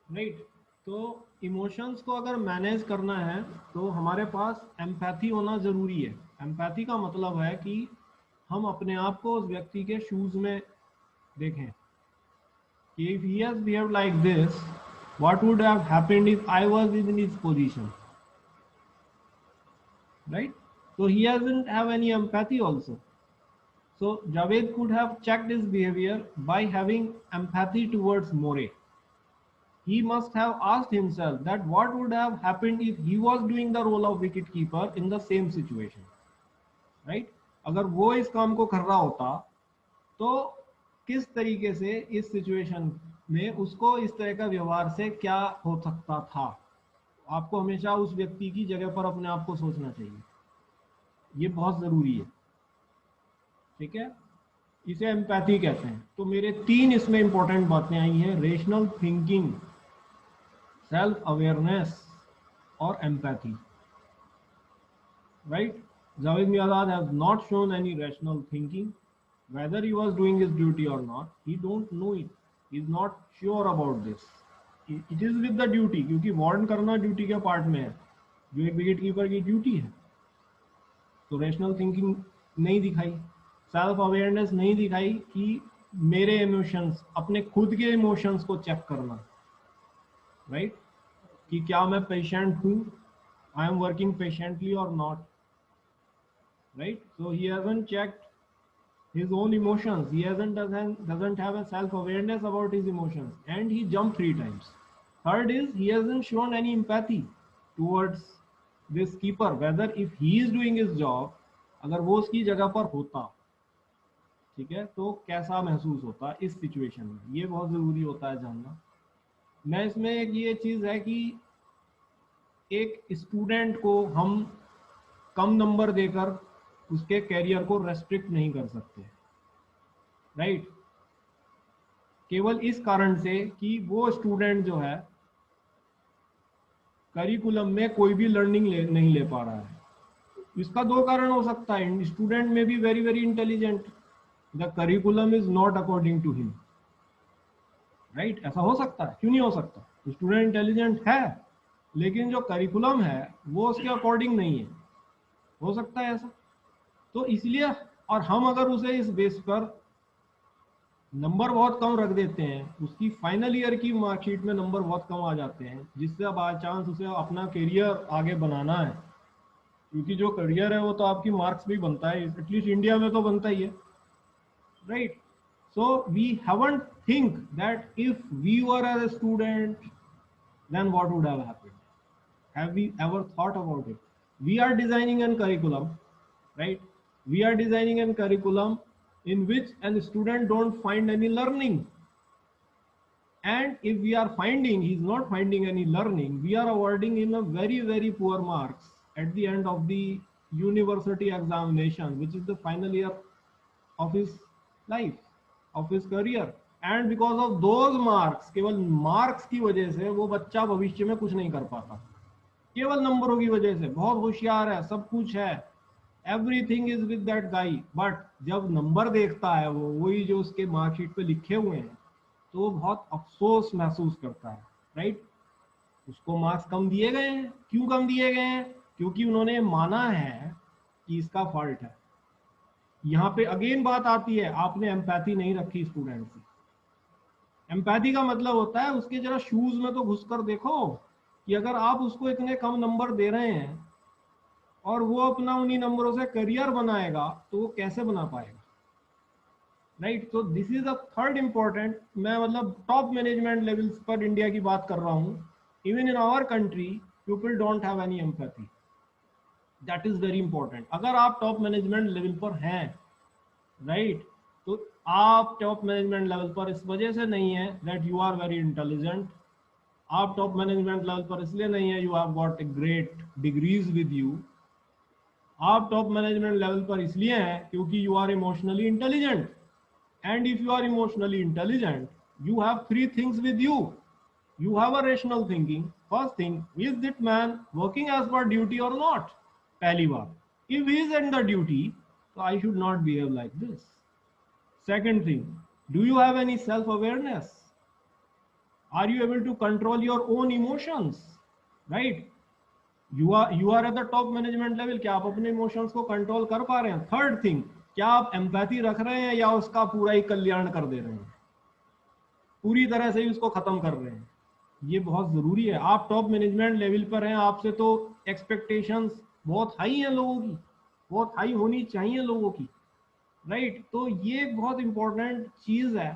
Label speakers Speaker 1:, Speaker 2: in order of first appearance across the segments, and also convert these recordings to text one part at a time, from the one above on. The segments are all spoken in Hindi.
Speaker 1: राइट। तो इमोशंस को अगर मैनेज करना है तो हमारे पास एम्पैथी होना ज़रूरी है। एम्पैथी का मतलब है कि हम अपने आप को उस व्यक्ति के शूज़ में देखें कि if he has behaved like this, what would have happened if I was in his position, right? So he doesn't have any empathy also. So Javed could have checked his behavior by having empathy towards More. He must have asked himself that what would have happened if he was doing the role of wicket keeper in the same situation, right? अगर वो इस काम को कर रहा होता तो किस तरीके से इस सिचुएशन में उसको इस तरह का व्यवहार से क्या हो सकता था। आपको हमेशा उस व्यक्ति की जगह पर अपने आप को सोचना चाहिए, ये बहुत ज़रूरी है। ठीक है, इसे एम्पैथी कहते हैं। तो मेरे तीन इसमें इंपॉर्टेंट बातें आई हैं, रेशनल थिंकिंग, सेल्फ अवेयरनेस और empathy, right. Javed Mirdad has not shown any rational thinking. Whether he was doing his duty or not, he don't know it. He is not sure about this. It is with the duty, क्योंकि वार्न करना ड्यूटी के पार्ट में है, जो एक विकेट कीपर की ड्यूटी है। तो रेशनल थिंकिंग नहीं दिखाई, सेल्फ अवेयरनेस नहीं दिखाई कि मेरे इमोशंस, अपने खुद के इमोशंस को चेक करना, राइट, कि क्या मैं पेशेंट हूँ, आई एम वर्किंग पेशेंटली और not, right. So he hasn't checked his own emotions, he doesn't have a self awareness about his emotions and he jumped 3 times. Third is he hasn't shown any empathy towards this keeper, whether if he is doing his job, अगर वो उसकी जगह पर होता, ठीक है, तो कैसा महसूस होता इस सिचुएशन में, ये बहुत ज़रूरी होता है जानना। मैं इसमें एक ये चीज़ है कि एक स्टूडेंट को हम कम नंबर देकर उसके कैरियर को रेस्ट्रिक्ट नहीं कर सकते, राइट। केवल इस कारण से कि वो स्टूडेंट जो है करिकुलम में कोई भी लर्निंग नहीं ले पा रहा है। इसका दो कारण हो सकता है, student may be very very intelligent, the curriculum is not according to him, right. ऐसा हो सकता है, क्यों नहीं हो सकता, स्टूडेंट इंटेलिजेंट है लेकिन जो करिकुलम है वो उसके अकॉर्डिंग नहीं है, हो सकता है ऐसा। तो इसलिए, और हम अगर उसे इस बेस पर नंबर बहुत कम रख देते हैं, उसकी फाइनल ईयर की मार्कशीट में नंबर बहुत कम आ जाते हैं, जिससे बाय चांस उसे अपना करियर आगे बनाना है, क्योंकि जो करियर है वो तो आपकी मार्क्स भी बनता है, एटलीस्ट इंडिया में तो बनता ही है, right. So we haven't think that if we were as a student then what would have happened? Have we ever thought about it? We are designing a curriculum, right? We are designing a curriculum in which a student don't find any learning, and if we are finding he is not finding any learning, we are awarding him a very very poor marks at the end of the university examination, which is the final year of his life, of his career. And because of those marks, केवल मार्क्स की वजह से वो बच्चा भविष्य में कुछ नहीं कर पाता, केवल नंबरों की वजह से। बहुत होशियार है, सब कुछ है, everything is with that guy, but जब नंबर देखता है वो वही जो उसके मार्कशीट पे लिखे हुए हैं, तो वो बहुत अफसोस महसूस करता है, राइट। उसको मार्क्स कम दिए गए हैं, क्यों कम दिए गए हैं, क्योंकि उन्होंने माना है कि इसका फॉल्ट है। यहाँ पे अगेन बात आती है, आपने एम्पैथी नहीं रखी स्टूडेंट से। एम्पैथी का मतलब होता है उसके जरा शूज में तो घुसकर देखो कि अगर आप उसको इतने कम नंबर दे रहे हैं और वो अपना उन्हीं नंबरों से करियर बनाएगा तो वो कैसे बना पाएगा, राइट। तो this is a third important, मैं मतलब टॉप मैनेजमेंट लेवल्स पर इंडिया की बात कर रहा हूँ। Even in our country people don't have any empathy, that is very important. अगर आप टॉप मैनेजमेंट लेवल पर हैं, राइट, तो आप टॉप मैनेजमेंट लेवल पर इस वजह से नहीं है that you are very intelligent, आप टॉप मैनेजमेंट लेवल पर इसलिए नहीं है you have got a great degrees with you, आप टॉप मैनेजमेंट लेवल पर इसलिए हैं क्योंकि you are emotionally intelligent, and if you are emotionally intelligent you have three things with you, you have a rational thinking, first thing, is that man working as per duty or not, पहली बात। if he is under duty so I should not behave like this। second thing, do you have any self awareness, Are you able to control your own emotions? Right? You are at the top management level. क्या आप अपने इमोशंस को कंट्रोल कर पा रहे हैं? थर्ड थिंग, क्या आप एम्पैथी रख रहे हैं या उसका पूरा ही कल्याण कर दे रहे हैं, पूरी तरह से ही उसको खत्म कर रहे हैं? ये बहुत जरूरी है। आप टॉप मैनेजमेंट लेवल पर हैं, आपसे तो एक्सपेक्टेशंस बहुत हाई हैं लोगों की, बहुत हाई होनी चाहिए लोगों की, राइट? तो ये बहुत इंपॉर्टेंट चीज है,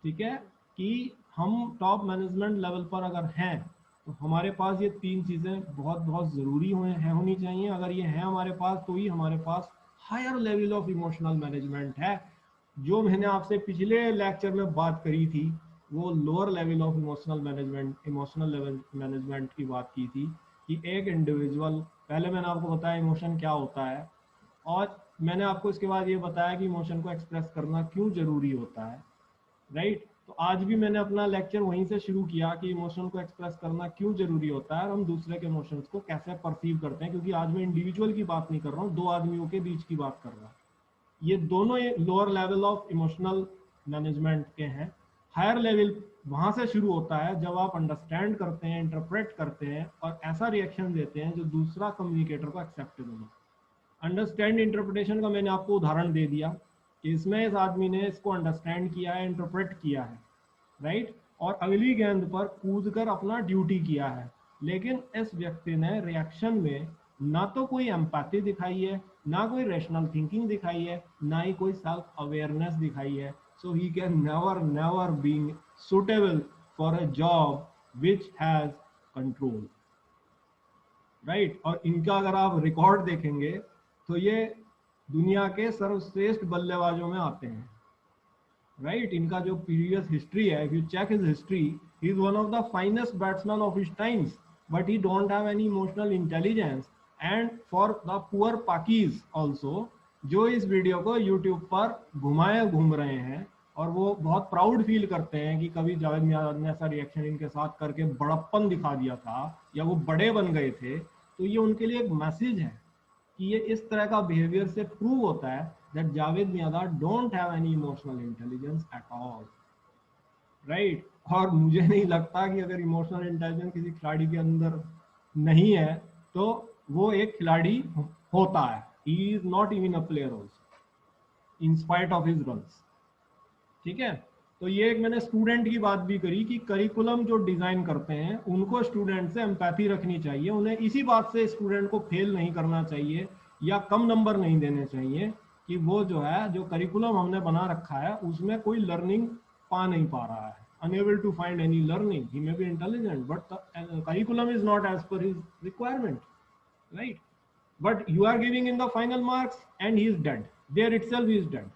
Speaker 1: ठीक है, कि हम टॉप मैनेजमेंट लेवल पर अगर हैं तो हमारे पास ये तीन चीजें बहुत बहुत जरूरी होनी चाहिए। अगर ये है हमारे पास तो ही हमारे पास higher level of emotional management है। जो मैंने आपसे पिछले लेक्चर में बात करी थी वो lower level of emotional level management की बात की थी, कि एक इंडिविजुअल, पहले मैंने आपको बताया इमोशन क्या होता है, और मैंने आपको इसके बाद ये बताया कि इमोशन को एक्सप्रेस करना क्यों जरूरी होता है, राइट? तो आज भी मैंने अपना लेक्चर वहीं से शुरू किया कि इमोशन को एक्सप्रेस करना क्यों जरूरी होता है और हम दूसरे के इमोशंस को कैसे परसीव करते हैं, क्योंकि आज मैं इंडिविजुअल की बात नहीं कर रहा हूँ, दो आदमियों के बीच की बात कर रहा हूँ। ये दोनों lower level of emotional management के हैं। हायर लेवल वहां से शुरू होता है जब आप अंडरस्टैंड करते हैं, इंटरप्रेट करते हैं और ऐसा रिएक्शन देते हैं जो दूसरा कम्युनिकेटर को एक्सेप्टेबल हो। अंडरस्टैंड इंटरप्रिटेशन का मैंने आपको उदाहरण दे दिया कि इसमें इस आदमी ने इसको अंडरस्टैंड किया है, इंटरप्रेट किया है, राइट, और अगली गेंद पर कूद कर अपना ड्यूटी किया है, लेकिन इस व्यक्ति ने रिएक्शन में ना तो कोई एम्पैथी दिखाई है, ना कोई रैशनल थिंकिंग दिखाई है, ना ही कोई सेल्फ अवेयरनेस दिखाई है। So he can never being suitable for a job which has control, right? और इनका अगर आप रिकॉर्ड देखेंगे तो ये दुनिया के सर्वश्रेष्ठ बल्लेबाजों में आते हैं, राइट? इनका जो प्रीवियस हिस्ट्री है, if you check his history, he is one of the finest batsman of his times, but he don't have any emotional intelligence. And for the poor पाकीज ऑल्सो, जो इस वीडियो को यूट्यूब पर घूम रहे हैं और वो बहुत प्राउड फील करते हैं कि कभी जावेद मियां ने ऐसा रिएक्शन इनके साथ करके बड़प्पन दिखा दिया था या वो बड़े बन गए थे, तो ये उनके लिए एक मैसेज है कि ये इस तरह का बिहेवियर से प्रूव होता है that Javed Miyan don't have any emotional intelligence at all, right? और मुझे नहीं लगता कि अगर इमोशनल इंटेलिजेंस किसी खिलाड़ी के अंदर नहीं है तो वो एक खिलाड़ी होता है। He is not even a player also in spite of his runs, ठीक है? तो ये एक मैंने स्टूडेंट की बात भी करी कि करिकुलम जो डिजाइन करते हैं उनको स्टूडेंट से एम्पैथी रखनी चाहिए, उन्हें इसी बात से स्टूडेंट को फेल नहीं करना चाहिए या कम नंबर नहीं देने चाहिए कि वो जो है, जो करिकुलम हमने बना रखा है उसमें कोई लर्निंग पा नहीं पा रहा है, unable to find any learning, he may be intelligent but the curriculum is not as per his requirement, right? But you are giving in the final marks and he is dead, there itself he is dead,